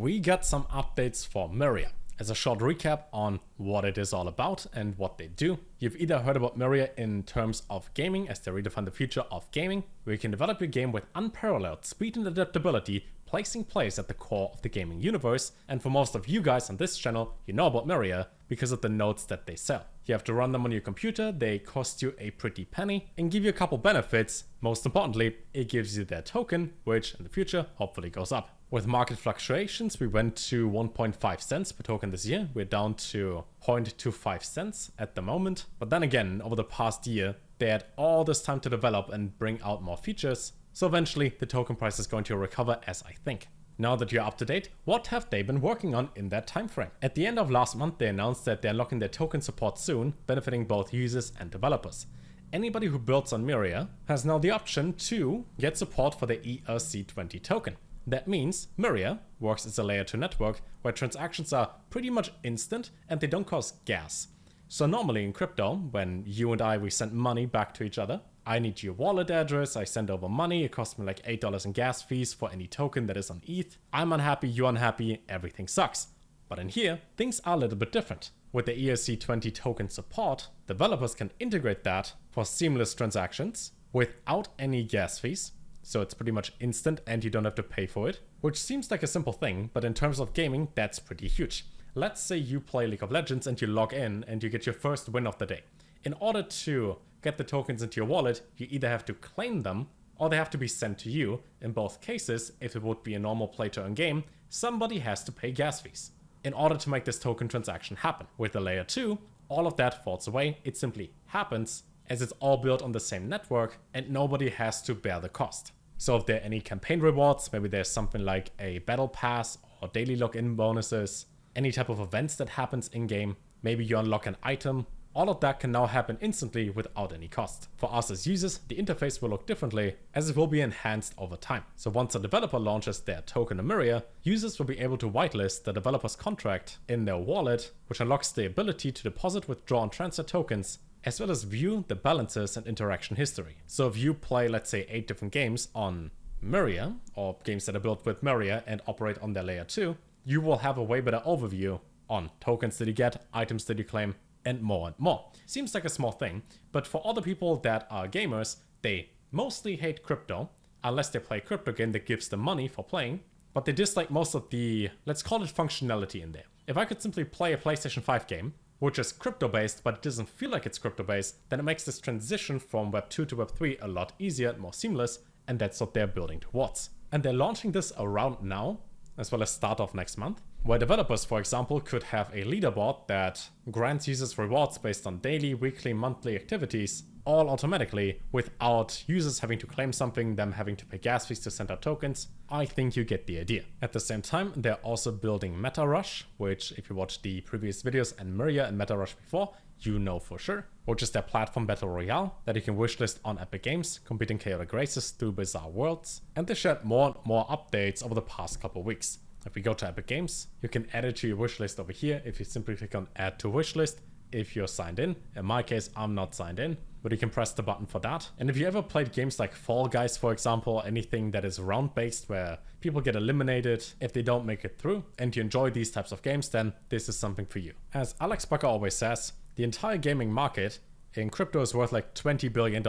we got some updates for Myria. As a short recap on what it is all about and what they do, you've either heard about Myria in terms of gaming, as they redefine the future of gaming, where you can develop your game with unparalleled speed and adaptability, placing players at the core of the gaming universe. And for most of you guys on this channel, you know about Myria because of the nodes that they sell. You have to run them on your computer, they cost you a pretty penny and give you a couple benefits. Most importantly, it gives you their token, which in the future hopefully goes up. With market fluctuations, we went to 1.5 cents per token this year. We're down to 0.25 cents at the moment. But then again, over the past year, they had all this time to develop and bring out more features. So eventually the token price is going to recover, as I think. Now that you're up to date, what have they been working on in that time frame? At the end of last month, they announced that they're unlocking their token support soon, benefiting both users and developers. Anybody who builds on Myria has now the option to get support for the ERC-20 token. That means Myria works as a layer 2 network where transactions are pretty much instant and they don't cost gas. So normally in crypto, when you and we send money back to each other, I need your wallet address, I send over money, it costs me like $8 in gas fees for any token that is on ETH. I'm unhappy, you're unhappy, everything sucks. But in here, things are a little bit different. With the ERC-20 token support, developers can integrate that for seamless transactions without any gas fees. So it's pretty much instant and you don't have to pay for it, which seems like a simple thing, but in terms of gaming, that's pretty huge. Let's say you play League of Legends and you log in and you get your first win of the day. In order to get the tokens into your wallet, you either have to claim them or they have to be sent to you. In both cases, if it would be a normal play-to-earn game, somebody has to pay gas fees in order to make this token transaction happen. With the layer 2, all of that falls away. It simply happens as it's all built on the same network and nobody has to bear the cost. So if there are any campaign rewards, maybe there's something like a battle pass or daily login bonuses, any type of events that happens in-game, maybe you unlock an item, all of that can now happen instantly without any cost. For us as users, the interface will look differently as it will be enhanced over time. So once a developer launches their token in Myria, users will be able to whitelist the developer's contract in their wallet, which unlocks the ability to deposit, withdraw, and transfer tokens, as well as view the balances and interaction history. So if you play, let's say, 8 different games on Myria, or games that are built with Myria and operate on their layer 2, you will have a way better overview on tokens that you get, items that you claim, and more and more. Seems like a small thing, but for other people that are gamers, they mostly hate crypto, unless they play a crypto game that gives them money for playing, but they dislike most of the, let's call it functionality in there. If I could simply play a PlayStation 5 game, which is crypto-based, but it doesn't feel like it's crypto-based, then it makes this transition from Web 2 to Web 3 a lot easier and more seamless, and that's what they're building towards. And they're launching this around now, as well as start of next month, where developers, for example, could have a leaderboard that grants users rewards based on daily, weekly, monthly activities, all automatically, without users having to claim something, them having to pay gas fees to send out tokens. I think you get the idea. At the same time, they're also building Metarush, which if you watched the previous videos and Myria and Metarush before, you know for sure, which is their platform battle royale that you can wishlist on Epic Games, competing chaotic races through bizarre worlds. And they shared more and more updates over the past couple weeks. If we go to Epic Games, you can add it to your wishlist over here if you simply click on add to wishlist if you're signed in. In my case, I'm not signed in, but you can press the button for that. And if you ever played games like Fall Guys, for example, anything that is round based where people get eliminated if they don't make it through, and you enjoy these types of games, then this is something for you. As Alex Bucker always says, the entire gaming market in crypto is worth like $20 billion,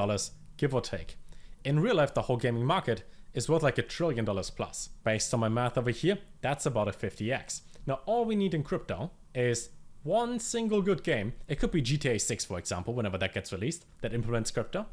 give or take. In real life, the whole gaming market is worth like $1 trillion plus. Based on my math over here, that's about a 50x. Now, all we need in crypto is one single good game. It could be GTA 6, for example, whenever that gets released, that implements crypto,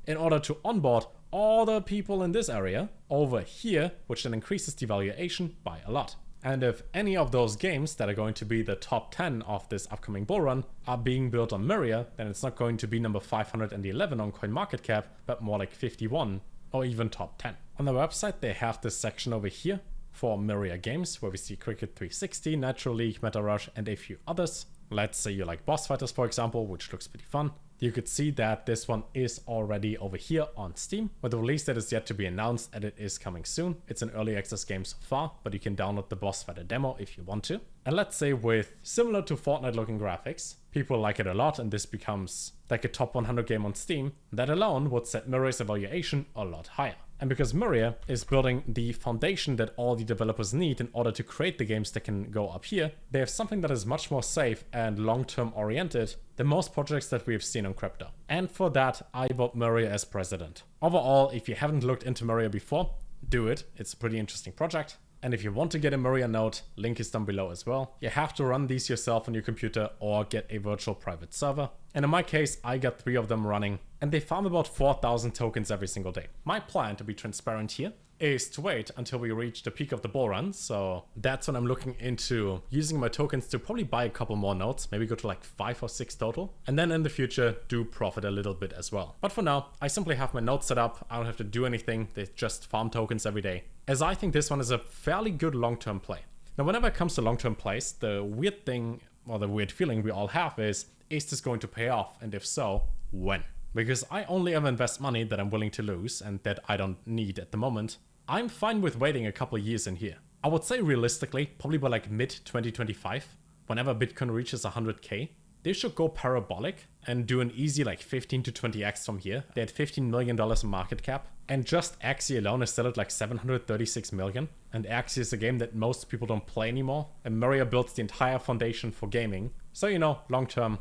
in order to onboard all the people in this area over here, which then increases the valuation by a lot. And if any of those games that are going to be the top 10 of this upcoming bull run are being built on Myria, then it's not going to be number 511 on CoinMarketCap, but more like 51 or even top 10. On their website, they have this section over here for Myria games, where we see Cricket 360, Natural League, Metarush, and a few others. Let's say you like Boss Fighters, for example, which looks pretty fun. You could see that this one is already over here on Steam, with the release that is yet to be announced, and it is coming soon. It's an early access game so far, but you can download the Boss Fighter demo if you want to. And let's say with similar to Fortnite looking graphics, people like it a lot and this becomes like a top 100 game on Steam, that alone would set Myria's evaluation a lot higher. And because Myria is building the foundation that all the developers need in order to create the games that can go up here, they have something that is much more safe and long-term oriented than most projects that we've seen on crypto. And for that, I vote Myria as president. Overall, if you haven't looked into Myria before, do it. It's a pretty interesting project. And if you want to get a Myria node, link is down below as well. You have to run these yourself on your computer or get a virtual private server. And in my case, I got 3 of them running and they farm about 4,000 tokens every single day. My plan, to be transparent here, is to wait until we reach the peak of the bull run. So that's when I'm looking into using my tokens to probably buy a couple more nodes, maybe go to like 5 or 6 total. And then in the future, do profit a little bit as well. But for now, I simply have my nodes set up. I don't have to do anything. They just farm tokens every day, as I think this one is a fairly good long-term play. Now, whenever it comes to long-term plays, the weird thing, or the weird feeling we all have is this going to pay off? And if so, when? Because I only ever invest money that I'm willing to lose and that I don't need at the moment. I'm fine with waiting a couple of years in here. I would say realistically, probably by like mid-2025, whenever Bitcoin reaches 100k, they should go parabolic and do an easy like 15 to 20x from here. They had $15 million in market cap. And just Axie alone is still at like 736 million. And Axie is a game that most people don't play anymore. And Myria builds the entire foundation for gaming. So, you know, long term,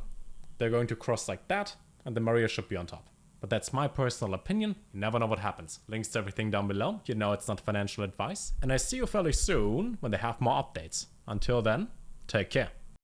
they're going to cross like that. And the Myria should be on top. But that's my personal opinion. You never know what happens. Links to everything down below. You know it's not financial advice. And I see you fairly soon when they have more updates. Until then, take care.